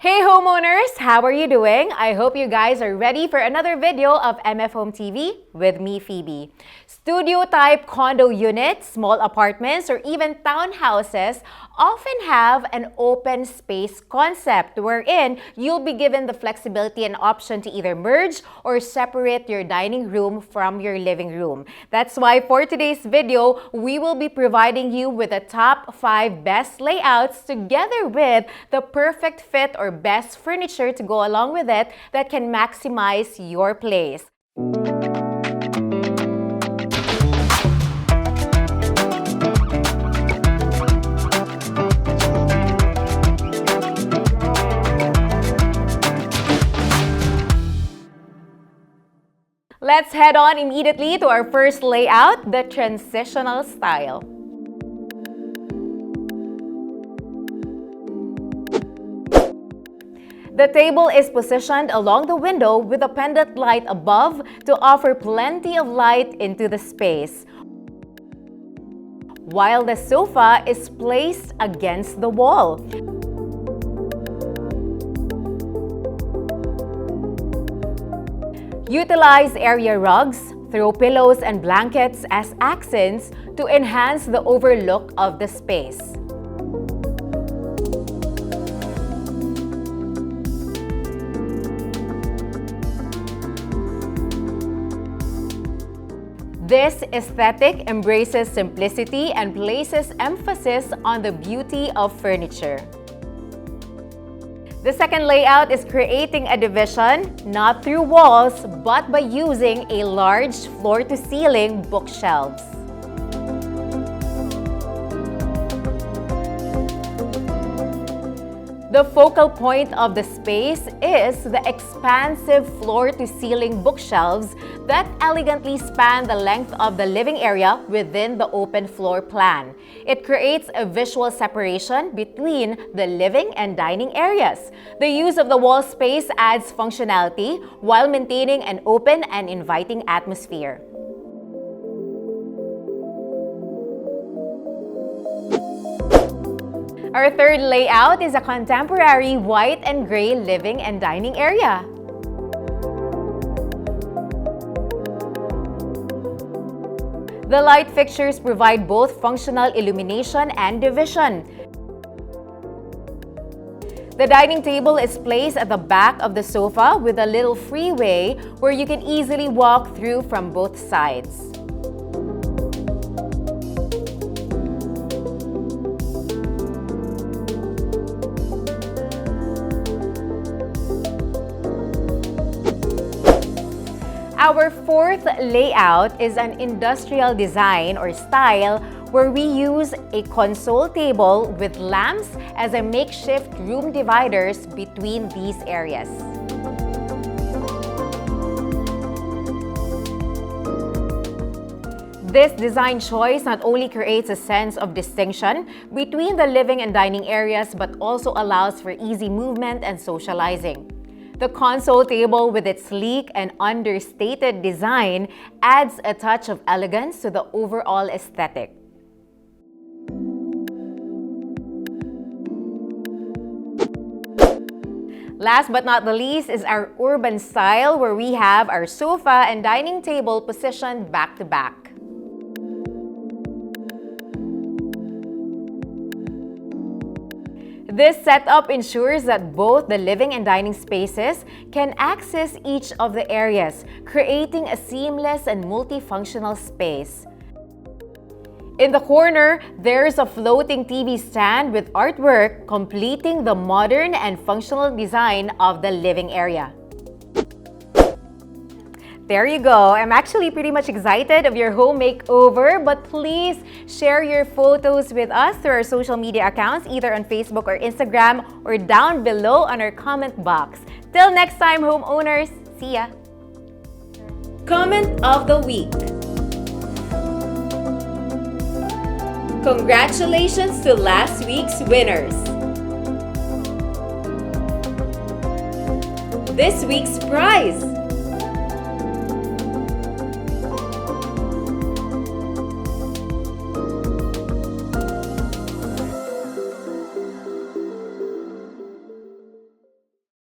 Hey homeowners! How are you doing? I hope you guys are ready for another video of MF Home TV with me, Phoebe. Studio-type condo units, small apartments, or even townhouses often have an open space concept wherein you'll be given the flexibility and option to either merge or separate your dining room from your living room. That's why for today's video, we will be providing you with the top 5 best layouts together with the perfect fit or best furniture to go along with it that can maximize your place. Let's head on immediately to our first layout, the transitional style. The table is positioned along the window with a pendant light above to offer plenty of light into the space, while the sofa is placed against the wall. Utilize area rugs, throw pillows and blankets as accents to enhance the overlook of the space. This aesthetic embraces simplicity and places emphasis on the beauty of furniture. The second layout is creating a division, not through walls, but by using a large floor-to-ceiling bookshelves. The focal point of the space is the expansive floor-to-ceiling bookshelves that elegantly span the length of the living area within the open floor plan. It creates a visual separation between the living and dining areas. The use of the wall space adds functionality while maintaining an open and inviting atmosphere. Our third layout is a contemporary white and gray living and dining area. The light fixtures provide both functional illumination and division. The dining table is placed at the back of the sofa with a little freeway where you can easily walk through from both sides. Our fourth layout is an industrial design or style where we use a console table with lamps as a makeshift room dividers between these areas. This design choice not only creates a sense of distinction between the living and dining areas but also allows for easy movement and socializing. The console table with its sleek and understated design adds a touch of elegance to the overall aesthetic. Last but not the least is our urban style where we have our sofa and dining table positioned back to back. This setup ensures that both the living and dining spaces can access each of the areas, creating a seamless and multifunctional space. In the corner, there's a floating TV stand with artwork completing the modern and functional design of the living area. There you go. I'm actually pretty much excited of your home makeover, but please share your photos with us through our social media accounts, either on Facebook or Instagram, or down below on our comment box. Till next time, homeowners. See ya! Comment of the week. Congratulations to last week's winners. This week's prize.